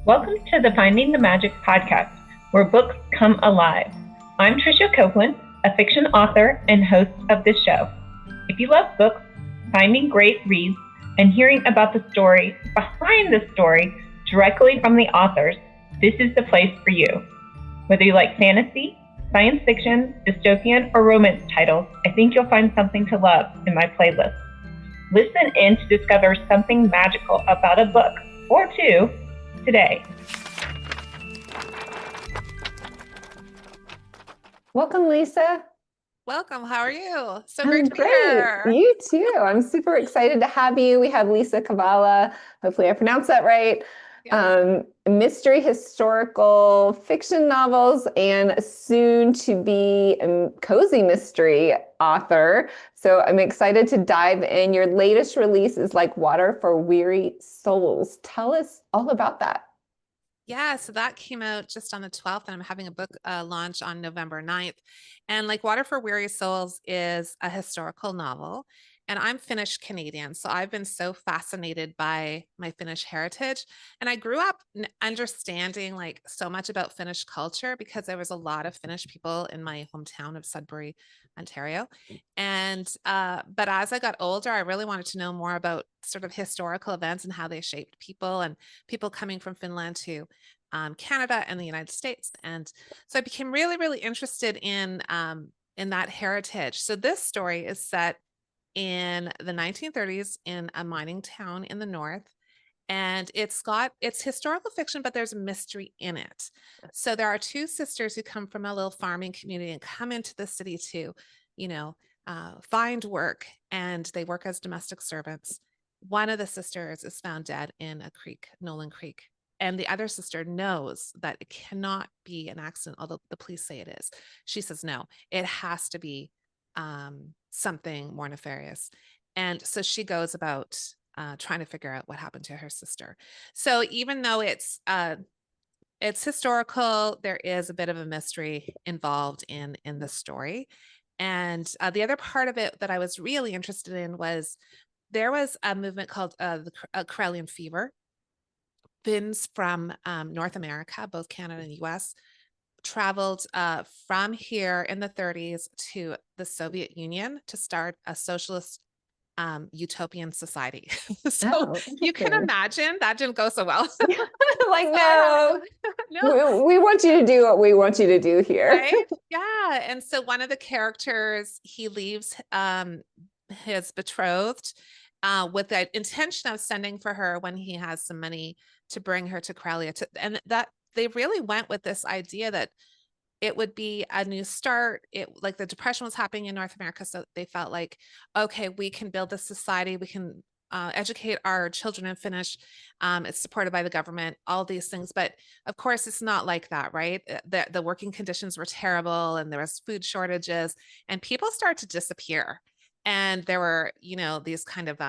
Welcome to the Finding the Magic podcast, where books come alive. I'm Tricia Copeland, a fiction author and host of this show. If you love books, finding great reads, and hearing about the story behind the story directly from the authors, this is the place for you. Whether you like fantasy, science fiction, dystopian, or romance titles, I think you'll find something to love in my playlist. Listen in to discover something magical about a book or two today. Welcome, Lisa. Welcome. How are you? So I'm great to be great. here. You too. I'm super excited to have you. We have Liisa Kovala. Hopefully I pronounced that right. Mystery historical fiction novels and soon to be a cozy mystery author. So I'm excited to dive in. Your latest release is Like Water for Weary Souls. Tell us all about that. Yeah, so that came out just on the 12th, and I'm having a book launch on November 9th. And Like Water for Weary Souls is a historical novel. And I'm Finnish Canadian, so I've been so fascinated by my Finnish heritage. And I grew up understanding like so much about Finnish culture because there was a lot of Finnish people in my hometown of Sudbury, Ontario. And but as I got older, I really wanted to know more about sort of historical events and how they shaped people and people coming from Finland to Canada and the United States. And so I became really, really interested in that heritage. So this story is set in the 1930s in a mining town in the north. And it's historical fiction, but there's a mystery in it. So there are two sisters who come from a little farming community and come into the city to, find work, and they work as domestic servants. One of the sisters is found dead in a creek, Nolan Creek. And the other sister knows that it cannot be an accident, although the police say it is. She says, no, it has to be something more nefarious. And so she goes about trying to figure out what happened to her sister. So even though it's historical, there is a bit of a mystery involved in the story. And the other part of it that I was really interested in was there was a movement called the Karelian Fever. Finns from North America, both Canada and US, traveled from here in the 30s to the Soviet Union to start a socialist utopian society. So you can imagine that didn't go so well. Like, no, we want you to do what we want you to do here. Right? Yeah. And so one of the characters, he leaves his betrothed with the intention of sending for her when he has some money to bring her to Karelia. And that they really went with this idea that it would be a new start. It like the Depression was happening in North America. So they felt like, okay, we can build this society. We can educate our children in Finnish. It's supported by the government, all these things. But of course, it's not like that, right? The working conditions were terrible and there was food shortages and people started to disappear. And there were, these kind of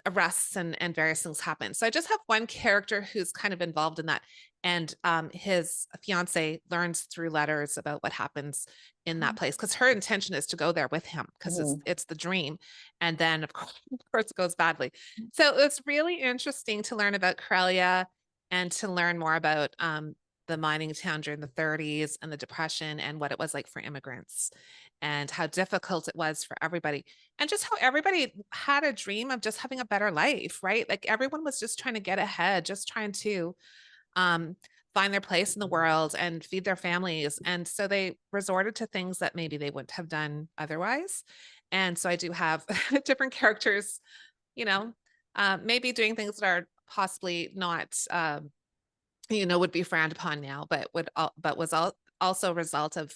arrests and various things happen. So I just have one character who's kind of involved in that. And his fiance learns through letters about what happens in that place because her intention is to go there with him because it's the dream. And then of course it goes badly. So it's really interesting to learn about Karelia and to learn more about the mining town during the 30s and the Depression and what it was like for immigrants and how difficult it was for everybody and just how everybody had a dream of just having a better life, right? Like everyone was just trying to get ahead, just trying to find their place in the world and feed their families. And so they resorted to things that maybe they wouldn't have done otherwise. And so I do have different characters, maybe doing things that are possibly not, would be frowned upon now, but was also a result of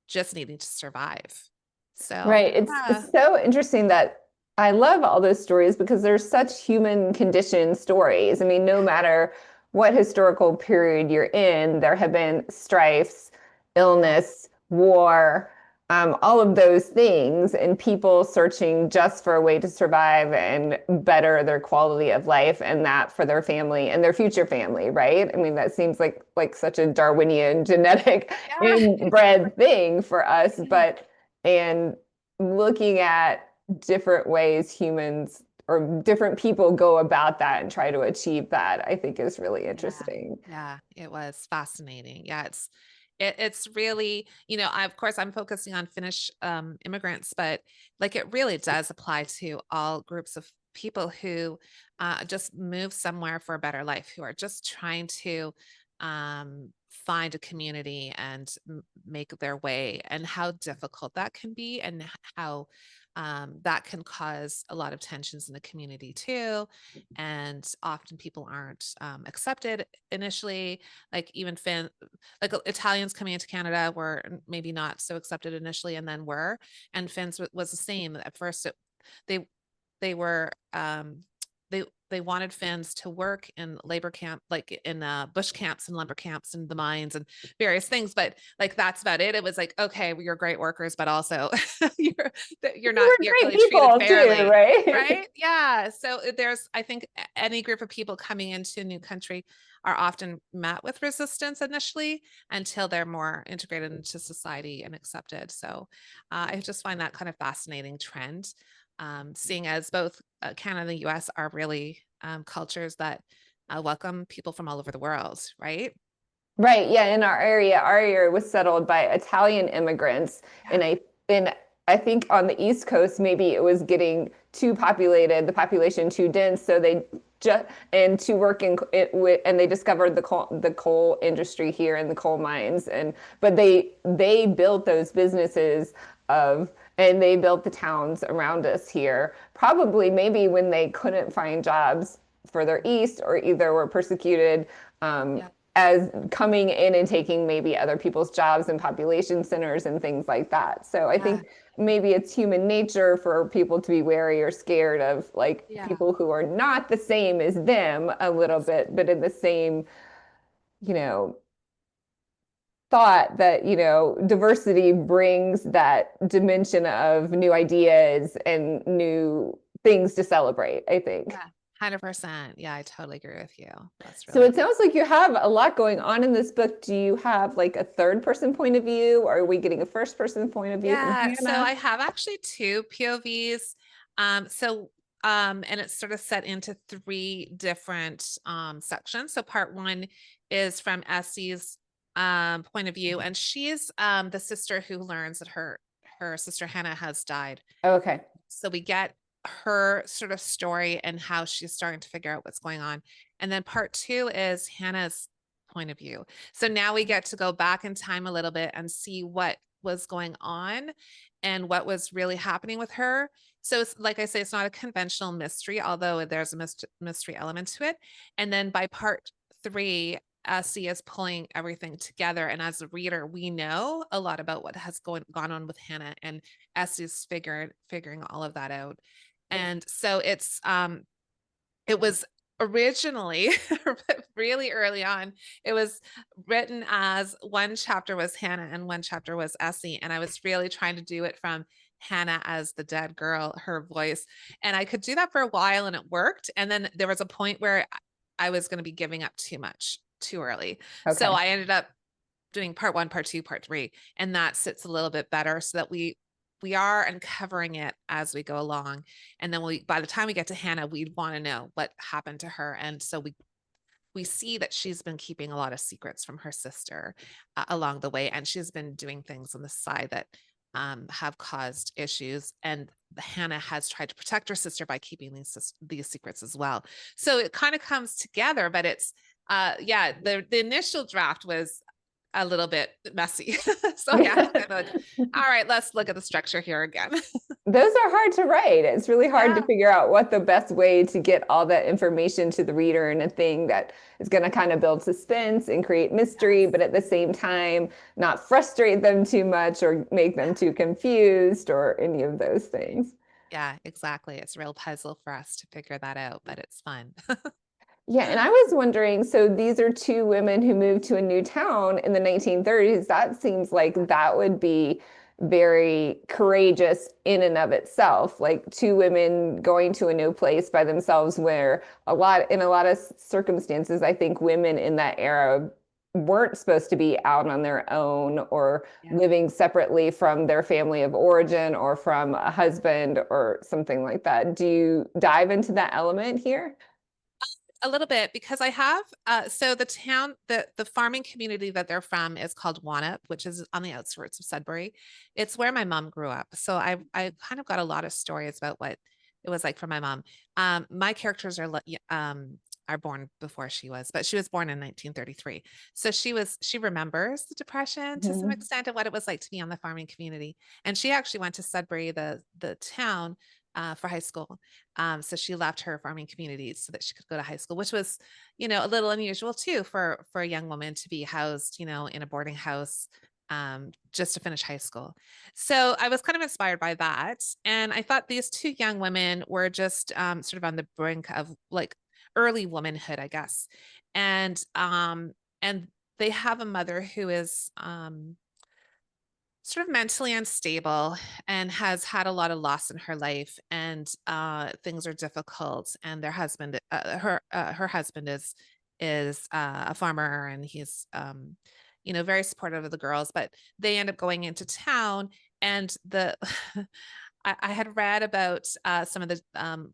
just needing to survive. So right. It's so interesting that I love all those stories because they're such human condition stories. I mean, no matter what historical period you're in, there have been strifes, illness, war, all of those things, and people searching just for a way to survive and better their quality of life, and that for their family and their future family, right? I mean, that seems like such a Darwinian genetic inbred thing for us, and looking at different ways humans or different people go about that and try to achieve that, I think is really interesting. Yeah, it was fascinating. Yeah, it's really, of course I'm focusing on Finnish immigrants, but like it really does apply to all groups of people who just move somewhere for a better life, who are just trying to find a community and make their way, and how difficult that can be, and how that can cause a lot of tensions in the community too. And often people aren't accepted initially, like even like Italians coming into Canada were maybe not so accepted initially, and then were. And Finns was the same at first. They they were they wanted Finns to work in labor camp, like in bush camps and lumber camps and the mines and various things, but like that's about it. It was like, okay, well, you're great workers, but also you're not We're really great people treated fairly, too, right? right? Yeah. So there's, I think, any group of people coming into a new country are often met with resistance initially until they're more integrated into society and accepted. So I just find that kind of fascinating trend, seeing as both Canada and the US are really cultures that welcome people from all over the world, right? Right. Yeah. In our area was settled by Italian immigrants. Yeah. And I think on the East Coast, maybe it was getting too populated, the population too dense. So they just, and to work in it with, and they discovered the coal industry here and the coal mines. But they built those businesses and they built the towns around us here, probably maybe when they couldn't find jobs further east, or either were persecuted, Yeah. as coming in and taking maybe other people's jobs in population centers and things like that. So I Yeah. think maybe it's human nature for people to be wary or scared of like Yeah. people who are not the same as them a little bit, but in the same, you know, thought that, diversity brings that dimension of new ideas and new things to celebrate, I think. Yeah. 100%. Yeah, I totally agree with you. That's So really it sounds like you have a lot going on in this book. Do you have like a third person point of view? Or are we getting a first person point of view from Yeah, so Hannah? I have actually two POVs. And it's sort of set into three different sections. So part one is from Essie's point of view, and she's the sister who learns that her sister Hannah has died. Oh, okay. So we get her sort of story and how she's starting to figure out what's going on. And then part two is Hannah's point of view. So now we get to go back in time a little bit and see what was going on and what was really happening with her. So it's like I say, it's not a conventional mystery, although there's a mystery element to it. And then by part three, Essie is pulling everything together. And as a reader, we know a lot about what has gone on with Hannah, and Essie's figuring all of that out. And so it was originally really early on, it was written as one chapter was Hannah and one chapter was Essie. And I was really trying to do it from Hannah as the dead girl, her voice. And I could do that for a while and it worked. And then there was a point where I was going to be giving up too much too early. Okay. So I ended up doing part one, part two, part three, and that sits a little bit better so that we are uncovering it as we go along. And then by the time we get to Hannah, we'd want to know what happened to her. And so we see that she's been keeping a lot of secrets from her sister along the way. And she's been doing things on the side that have caused issues. And Hannah has tried to protect her sister by keeping these secrets as well. So it kind of comes together, but it's, the initial draft was a little bit messy. So yeah, all right, let's look at the structure here again. Those are hard to write. It's really hard to Yeah. figure out what the best way to get all that information to the reader in a thing that is going to kind of build suspense and create mystery, but at the same time, not frustrate them too much or make them too confused or any of those things. Yeah, exactly. It's a real puzzle for us to figure that out, but it's fun. Yeah, and I was wondering, so these are two women who moved to a new town in the 1930s. That seems like that would be very courageous in and of itself, like two women going to a new place by themselves, where in a lot of circumstances, I think women in that era weren't supposed to be out on their own or Yeah. living separately from their family of origin or from a husband or something like that. Do you dive into that element here? A little bit, because I have so the town, the farming community that they're from is called Wanap, which is on the outskirts of Sudbury. It's where my mom grew up. So I kind of got a lot of stories about what it was like for my mom. My characters are born before she was, but she was born in 1933. So she remembers the Depression to some extent, and what it was like to be on the farming community. And she actually went to Sudbury, the town, for high school. So she left her farming community so that she could go to high school, which was, a little unusual too for a young woman to be housed, in a boarding house, just to finish high school. So I was kind of inspired by that, and I thought these two young women were just sort of on the brink of like early womanhood, I guess, and they have a mother who is sort of mentally unstable and has had a lot of loss in her life, and things are difficult, and their husband her husband is a farmer, and he's very supportive of the girls, but they end up going into town, and the I had read about some of the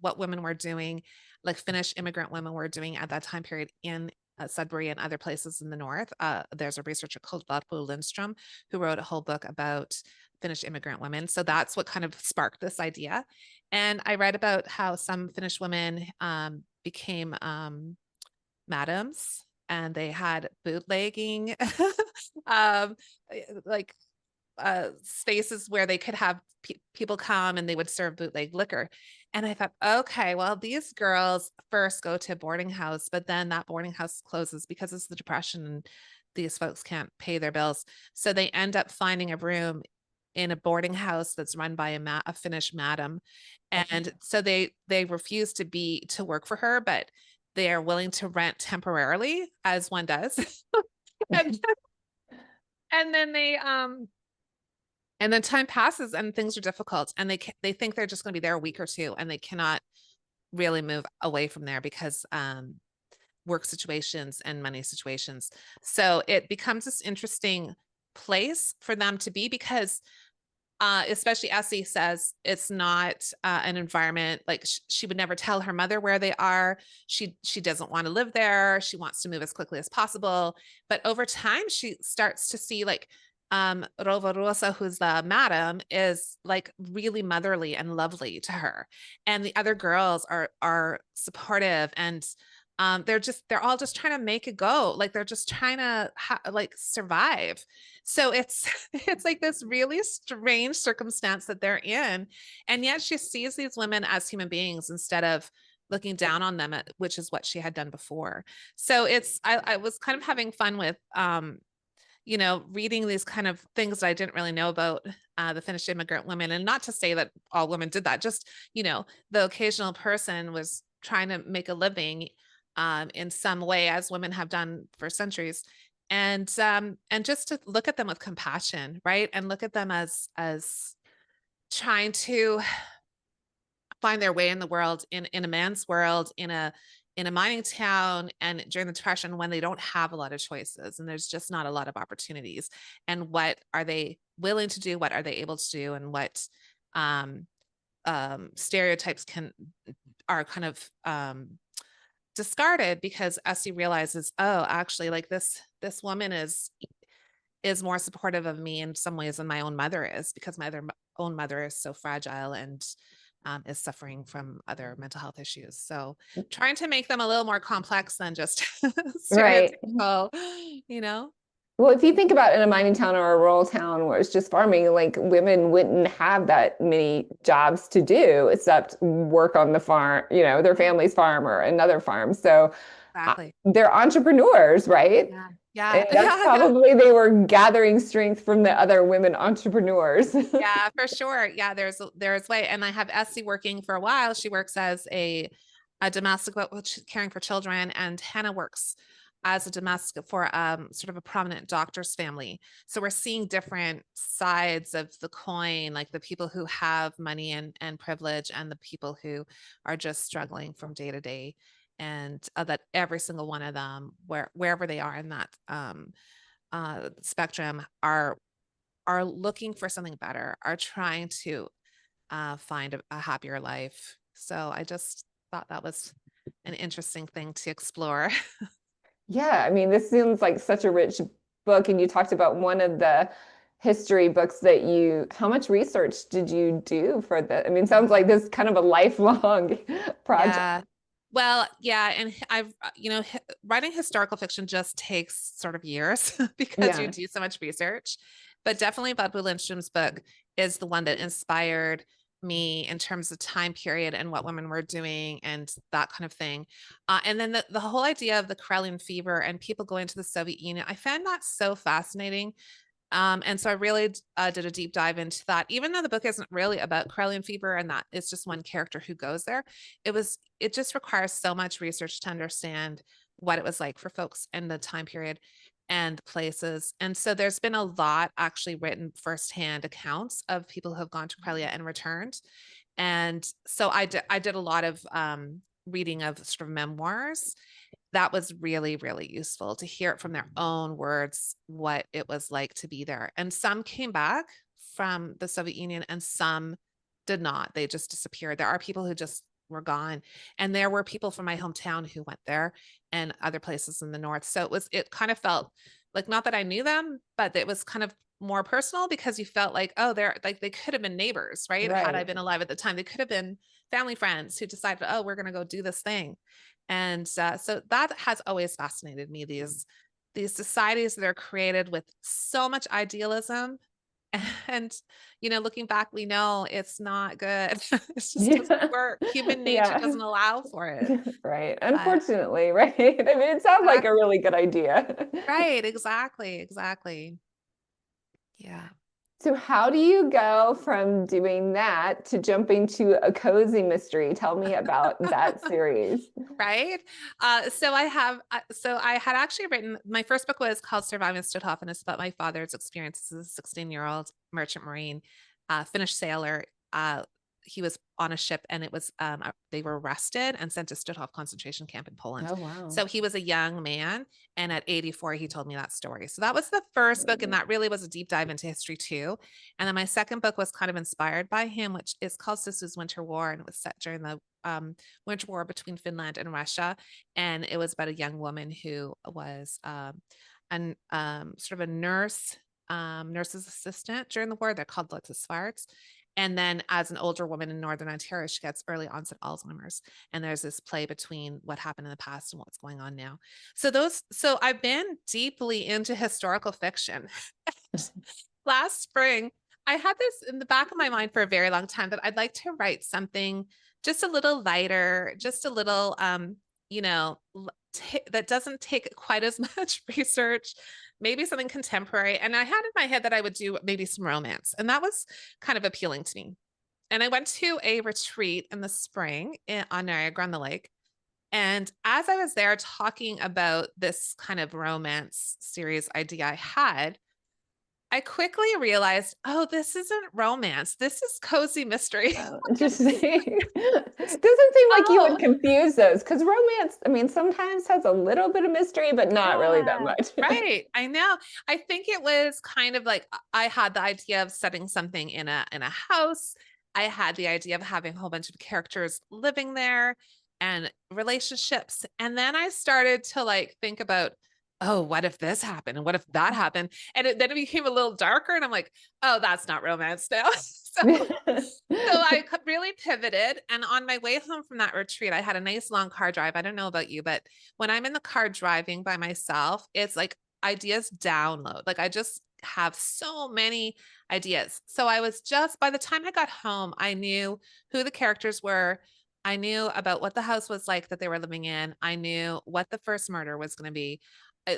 what women were doing, like Finnish immigrant women were doing at that time period in Sudbury and other places in the north. There's a researcher called Valpo Lindstrom who wrote a whole book about Finnish immigrant women. So that's what kind of sparked this idea. And I read about how some Finnish women became madams, and they had bootlegging um, like spaces where they could have people come and they would serve bootleg liquor. And I thought, okay, well, these girls first go to a boarding house, but then that boarding house closes because it's the Depression and these folks can't pay their bills. So they end up finding a room in a boarding house that's run by a Finnish madam. And so they refuse to work for her, but they are willing to rent temporarily, as one does. and, and then and then time passes and things are difficult, and they think they're just going to be there a week or two, and they cannot really move away from there because work situations and money situations. So it becomes this interesting place for them to be, because especially Essie says it's not an environment like she would never tell her mother where they are. She doesn't want to live there. She wants to move as quickly as possible. But over time, she starts to see like Rova Rosa, who's the madam, is like really motherly and lovely to her, and the other girls are supportive, and they're all just trying to make it go, like they're just trying to like survive. So it's it's like this really strange circumstance that they're in, and yet she sees these women as human beings instead of looking down on them, which is what she had done before. So I was kind of having fun with reading these kind of things that I didn't really know about the Finnish immigrant women. And not to say that all women did that, just, the occasional person was trying to make a living in some way, as women have done for centuries. And just to look at them with compassion, right? And look at them as trying to find their way in the world, in a man's world, in a mining town, and during the Depression, when they don't have a lot of choices and there's just not a lot of opportunities. And what are they willing to do? What are they able to do? And what stereotypes are kind of discarded, because Essie realizes, oh, actually, like this woman is more supportive of me in some ways than my own mother is, because my own mother is so fragile and is suffering from other mental health issues. So trying to make them a little more complex than just stereotypical, Well, if you think about in a mining town or a rural town where it's just farming, like women wouldn't have that many jobs to do except work on the farm, their family's farm or another farm. So exactly. They're entrepreneurs, right? Yeah. And that's probably they were gathering strength from the other women entrepreneurs. Yeah, for sure. Yeah, there's way. And I have Essie working for a while. She works as a domestic, caring for children, and Hannah works as a domestic for sort of a prominent doctor's family. So we're seeing different sides of the coin, like the people who have money and privilege, and the people who are just struggling from day to day. and that every single one of them, wherever they are in that spectrum, are looking for something better, are trying to find a happier life. So I just thought that was an interesting thing to explore. Yeah, I mean, this seems like such a rich book, and you talked about one of the history books that how much research did you do for that? I mean, sounds like this kind of a lifelong project. Yeah. Well, yeah, and writing historical fiction just takes sort of years because you Yeah. do so much research. But definitely Budwig Lindstrom's book is the one that inspired me in terms of time period and what women were doing and that kind of thing. And then the whole idea of the Karelian fever and people going to the Soviet Union, I found that so fascinating. And so I really did a deep dive into that, even though the book isn't really about Karelian fever and that it's just one character who goes there. It just requires so much research to understand what it was like for folks in the time period and places. And so there's been a lot actually written firsthand accounts of people who have gone to Karelia and returned. And so I did a lot of reading of sort of memoirs. That was really, really useful to hear it from their own words, what it was like to be there. And some came back from the Soviet Union and some did not. They just disappeared. There are people who just were gone. And there were people from my hometown who went there and other places in the north. So it kind of felt like, not that I knew them, but it was kind of more personal because you felt like, oh, they're like, they could have been neighbors, right? Had I Right. been alive at the time, they could have been family friends who decided, oh, we're going to go do this thing. And so that has always fascinated me, these societies that are created with so much idealism. And, looking back, we know it's not good. It just doesn't work. Human nature Yeah. doesn't allow for it. Right. Uh, Unfortunately, right? I mean, it sounds like a exactly. really good idea. Right. Exactly. Yeah. So how do you go from doing that to jumping to a cozy mystery? Tell me about that series. Right. So I had actually written, my first book was called Surviving Stutthof, and it's about my father's experiences as a 16-year-old merchant marine, Finnish sailor. He was on a ship and they were arrested and sent to Stutthof concentration camp in Poland. Oh, wow. So he was a young man. And at 84, he told me that story. So that was the first book. And that really was a deep dive into history too. And then my second book was kind of inspired by him, which is called Sisu's Winter War. And it was set during the Winter War between Finland and Russia. And it was about a young woman who was sort of a nurse's assistant during the war. They're called Latitude. And then as an older woman in Northern Ontario, she gets early onset Alzheimer's. And there's this play between what happened in the past and what's going on now. So I've been deeply into historical fiction. Last spring, I had this in the back of my mind for a very long time that I'd like to write something just a little lighter, just a little, that doesn't take quite as much research, maybe something contemporary. And I had in my head that I would do maybe some romance, and that was kind of appealing to me. And I went to a retreat in the spring on Niagara on the Lake. And as I was there talking about this kind of romance series idea I had, I quickly realized, oh, this isn't romance. This is cozy mystery. Oh, interesting. Doesn't seem like you would Oh, confuse those because romance, I mean, sometimes has a little bit of mystery, but not really that yeah, much. right. I know. I think it was kind of like I had the idea of setting something in a house. I had the idea of having a whole bunch of characters living there and relationships. And then I started to like think about, oh, what if this happened? And what if that happened? And then it became a little darker. And I'm like, oh, that's not romance now. So I really pivoted. And on my way home from that retreat, I had a nice long car drive. I don't know about you, but when I'm in the car driving by myself, it's like ideas download. Like I just have so many ideas. So by the time I got home, I knew who the characters were. I knew about what the house was like that they were living in. I knew what the first murder was going to be.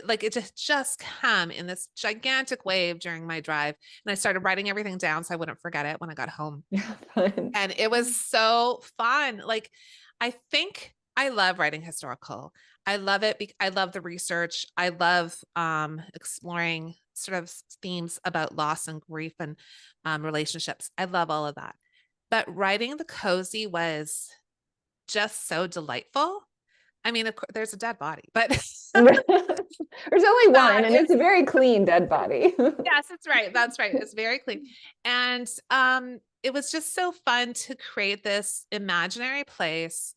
Like it just come in this gigantic wave during my drive. And I started writing everything down so I wouldn't forget it when I got home. Yeah, fun. And it was so fun. Like, I think I love writing historical. I love it. I love the research. I love exploring sort of themes about loss and grief and relationships. I love all of that. But writing the cozy was just so delightful. I mean, of course, there's a dead body, but There's only one, and it's a very clean dead body. yes, it's right. That's right. It's very clean. And it was just so fun to create this imaginary place,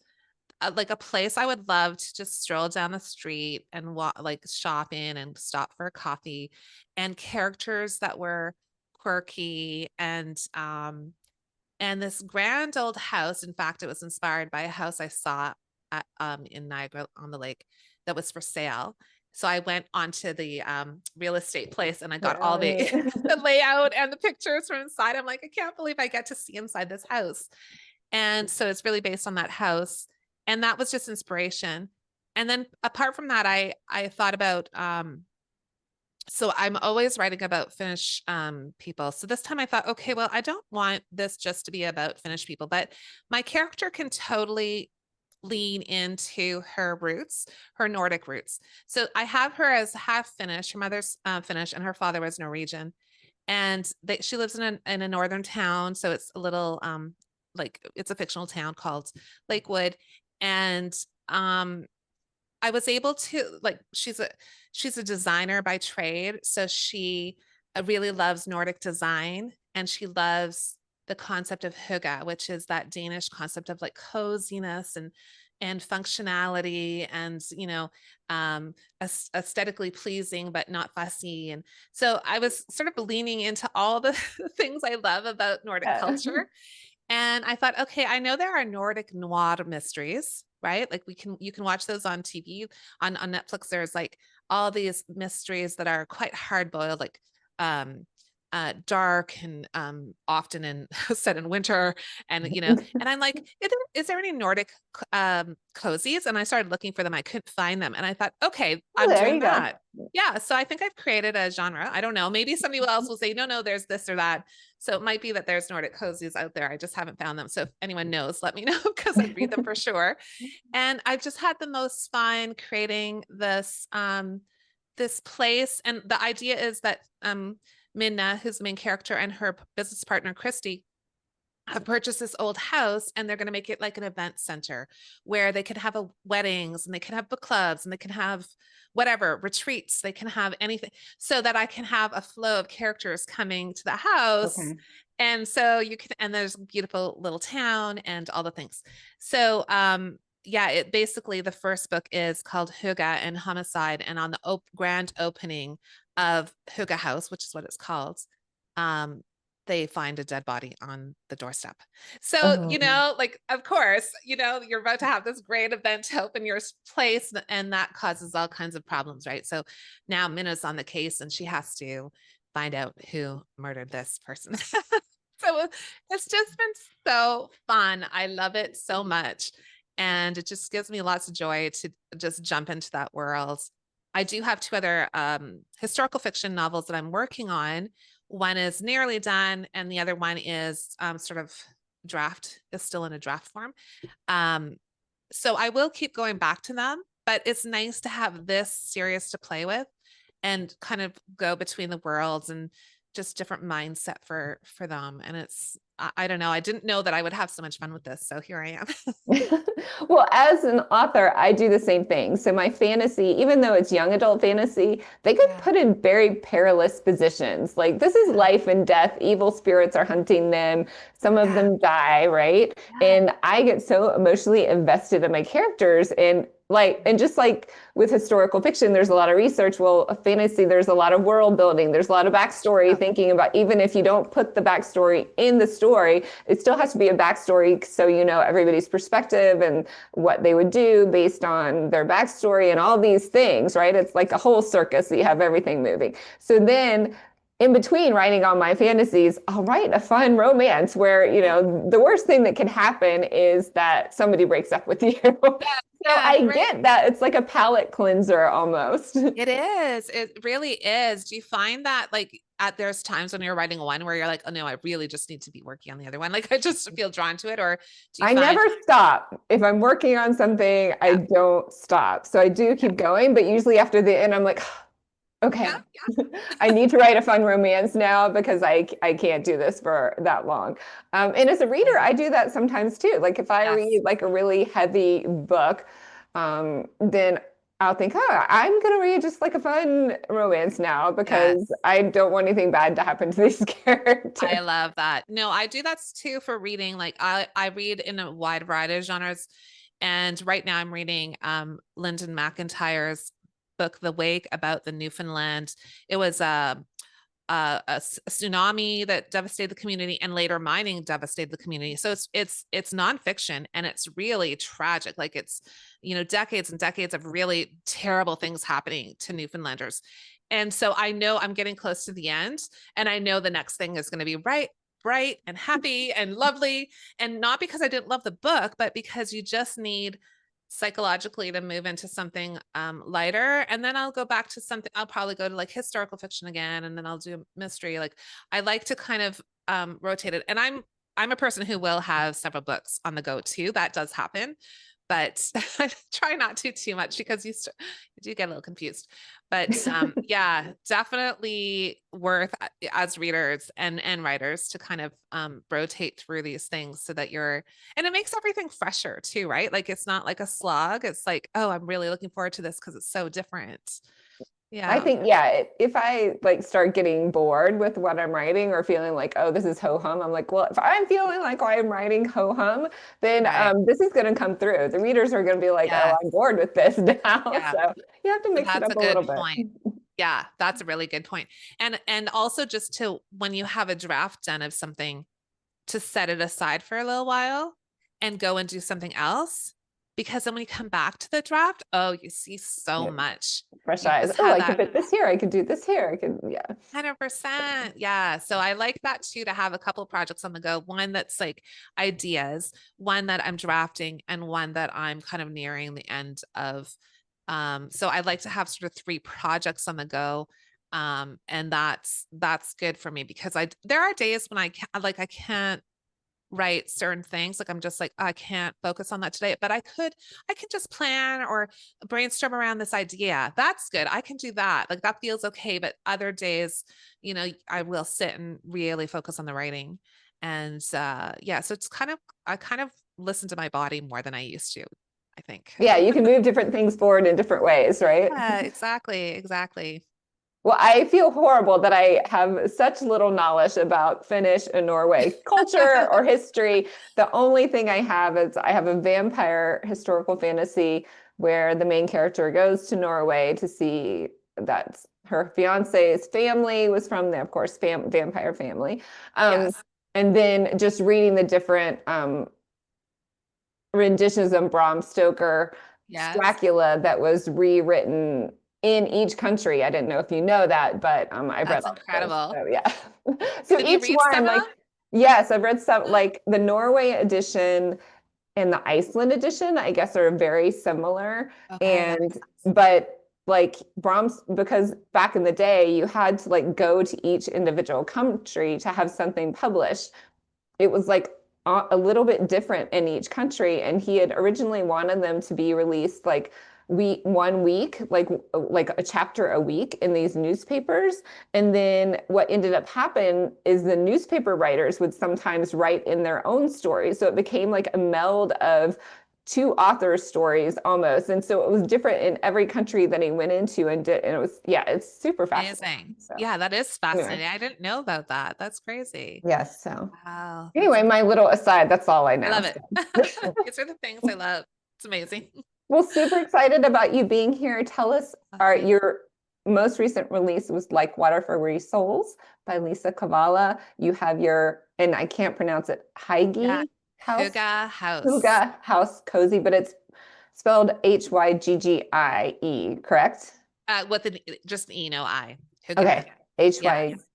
like a place I would love to just stroll down the street and walk, like shop in and stop for a coffee, and characters that were quirky and this grand old house. In fact, it was inspired by a house I saw at, in Niagara on the Lake that was for sale. So I went onto the real estate place and I got all the, the layout and the pictures from inside. I'm like, I can't believe I get to see inside this house. And so it's really based on that house. And that was just inspiration. And then apart from that, I thought about, so I'm always writing about Finnish people. So this time I thought, okay, well, I don't want this just to be about Finnish people, but my character can totally lean into her roots, her Nordic roots. So I have her as half Finnish. Her mother's Finnish and her father was Norwegian. And she lives in a northern town. So it's a little like it's a fictional town called Lakewood. And I was able to, like, she's a designer by trade. So she really loves Nordic design, and she loves the concept of hygge, which is that Danish concept of like coziness and functionality and, you know, aesthetically pleasing, but not fussy. And so I was sort of leaning into all the things I love about Nordic culture. And I thought, okay, I know there are Nordic noir mysteries, right? Like you can watch those on TV, on Netflix. There's like all these mysteries that are quite hard boiled, like dark and often set in winter, and you know, and I'm like, is there any Nordic cozies? And I started looking for them. I couldn't find them, and I thought, okay, I'm doing that. Yeah, so I think I've created a genre. I don't know. Maybe somebody else will say, no, there's this or that. So it might be that there's Nordic cozies out there. I just haven't found them. So if anyone knows, let me know, because I read them for sure. And I've just had the most fun creating this this place. And the idea is that Minna, who's the main character, and her business partner, Christy, have purchased this old house, and they're going to make it like an event center where they can have weddings, and they can have book clubs, and they can have whatever retreats, they can have anything, so that I can have a flow of characters coming to the house. Okay. And so you can, and there's a beautiful little town and all the things. So yeah, it basically, the first book is called Hygge and Homicide, and on the grand opening of Hygge House, which is what it's called, they find a dead body on the doorstep. So, you know, like, of course, you know, you're about to have this great event to open your place, and that causes all kinds of problems, right? So now Minna's on the case, and she has to find out who murdered this person. So it's just been so fun. I love it so much. And it just gives me lots of joy to just jump into that world. I do have two other historical fiction novels that I'm working on. One is nearly done, and the other one is sort of is still in a draft form. So I will keep going back to them, but it's nice to have this series to play with and kind of go between the worlds and just different mindset for them. And it's, I don't know, I didn't know that I would have so much fun with this. So here I am. Well, as an author, I do the same thing. So my fantasy, even though it's young adult fantasy, they get put in very perilous positions. Like, this is life and death. Evil spirits are hunting them. Some of them die, right? And I get so emotionally invested in my characters. And just like with historical fiction, there's a lot of research. Well, a fantasy, there's a lot of world building. There's a lot of backstory, thinking about, even if you don't put the backstory in the story, it still has to be a backstory, so you know everybody's perspective and what they would do based on their backstory and all these things, right? It's like a whole circus. So you have everything moving. So then, in between writing all my fantasies, I'll write a fun romance where, you know, the worst thing that can happen is that somebody breaks up with you. So I get that. It's like a palate cleanser almost. It is. It really is. Do you find that, like, there's times when you're writing one where you're like, oh no, I really just need to be working on the other one. Like, I just feel drawn to it. Or do you never stop. If I'm working on something, I don't stop. So I do keep going, but usually after the end, I'm like, okay, I need to write a fun romance now, because I can't do this for that long. And as a reader, I do that sometimes too. Like, if I read like a really heavy book, then I'll think, oh, I'm going to read just like a fun romance now because Yes. I don't want anything bad to happen to these characters. I love that. No, I do that too for reading. Like I read in a wide variety of genres. And right now I'm reading Lyndon McIntyre's book, The Wake, about the Newfoundland. It was a tsunami that devastated the community, and later mining devastated the community. So it's nonfiction, and it's really tragic. Like it's, decades and decades of really terrible things happening to Newfoundlanders. And so I know I'm getting close to the end, and I know the next thing is going to be bright and happy and lovely. And not because I didn't love the book, but because you just need psychologically to move into something lighter. And then I'll go back to something. I'll probably go to like historical fiction again, and then I'll do mystery. Like I like to kind of rotate it. And I'm a person who will have several books on the go too. That does happen, but I try not to too much because you do get a little confused. But yeah, definitely worth as readers and writers to kind of rotate through these things so that and it makes everything fresher too, right? Like it's not like a slog. It's like, oh, I'm really looking forward to this because it's so different. Yeah. I think, yeah, if I like start getting bored with what I'm writing or feeling like, oh, this is ho-hum, I'm like, well, if I'm feeling like I'm writing ho-hum, then Right. this is going to come through. The readers are going to be like, oh, Yes. I'm bored with this now. Yeah. So you have to So mix it that's up a a little good bit. point. Yeah, that's a really good point. And also just to, when you have a draft done of something, to set it aside for a little while and go and do something else. Because then when you come back to the draft, oh, you see so Yeah. much. Fresh You eyes. just Oh, have I could that fit this here. I could do this here. I could, yeah. 100%. Yeah. So I like that too, to have a couple of projects on the go. One that's like ideas, one that I'm drafting, and one that I'm kind of nearing the end of. So I like to have sort of 3 projects on the go. And that's good for me because there are days when I can't write certain things. Like I'm just like, I can't focus on that today, but I can just plan or brainstorm around this idea. That's good. I can do that. Like that feels okay. But other days, I will sit and really focus on the writing. And yeah, so I kind of listen to my body more than I used to, I think. Yeah, you can move different things forward in different ways, right? Yeah, exactly. Well, I feel horrible that I have such little knowledge about Finnish and Norway culture or history. The only thing I have is I have a vampire historical fantasy where the main character goes to Norway to see that her fiance's family was from there, of course, vampire family. Yes. And then just reading the different renditions of Bram Stoker Yes. Dracula that was rewritten in each country. I didn't know if you know that, but I've read That's all those. incredible. So yeah. So Did you each read one, some of like, them? yes, I've read some, like the Norway edition and the Iceland edition, I guess are very similar. Okay, that makes sense. But like Brahms, because back in the day, you had to like go to each individual country to have something published. It was like a little bit different in each country, and he had originally wanted them to be released like 1 week, like a chapter a week in these newspapers. And then what ended up happening is the newspaper writers would sometimes write in their own stories, so it became like a meld of 2 authors' stories almost. And so it was different in every country that he went into and did. And it was, yeah, it's super fascinating. Amazing. So Yeah, that is anyway, fascinating. I didn't know about that. That's crazy. yes. So Wow. anyway, my little aside, that's all I know. I love it. These are the things I love. It's amazing. Well, super excited about you being here. Tell us, Okay. your most recent release was Like Water for Weary Souls by Liisa Kovala. You have your, and I can't pronounce it, Yeah. House? Hygge House. Hygge House Cozy, but it's spelled Hyggie, correct? With just an E, no I. Hygge. Okay, Yeah. Hyggge. Yes.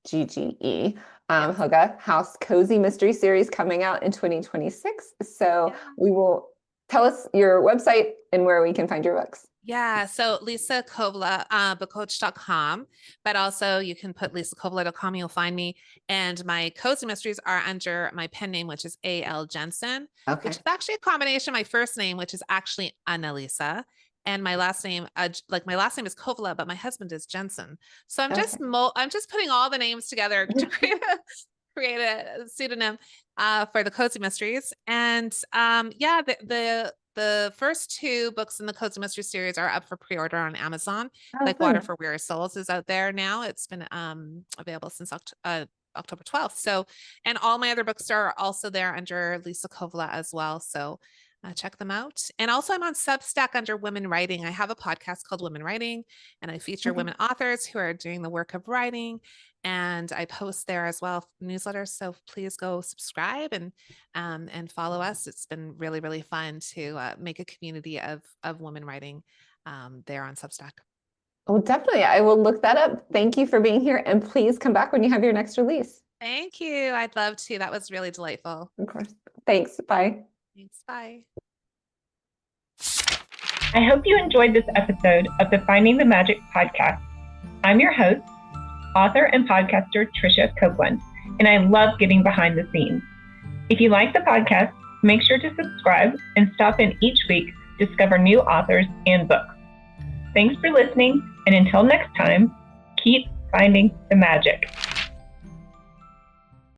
Hygge House Cozy Mystery Series coming out in 2026. So Yeah. we will tell us your website and where we can find your books. Yeah. So Liisa Kovala, bookcoach.com, but also you can put lisakovala.com. You'll find me. And my cozy mysteries are under my pen name, which is A.L. Jensen, Okay. which is actually a combination of my first name, which is actually Annalisa. And my last name, my last name is Kovala, but my husband is Jensen. So I'm just putting all the names together to create a pseudonym for the cozy mysteries. And yeah, the the first 2 books in the Cozy Mystery series are up for pre-order on Amazon. Oh, Like fun. Water for Weary Souls is out there now. It's been available since October 12th. So, and all my other books are also there under Liisa Kovala as well. So check them out. And also I'm on Substack under Women Writing. I have a podcast called Women Writing, and I feature women authors who are doing the work of writing. And I post there as well, newsletters. So please go subscribe and follow us. It's been really, really fun to make a community of women writing there on Substack. Oh, definitely. I will look that up. Thank you for being here. And please come back when you have your next release. Thank you. I'd love to. That was really delightful. Of course. Thanks. Bye. Thanks. Bye. I hope you enjoyed this episode of the Finding the Magic podcast. I'm your host, author and podcaster Tricia Copeland, and I love getting behind the scenes. If you like the podcast, make sure to subscribe and stop in each week to discover new authors and books. Thanks for listening, and until next time, keep finding the magic.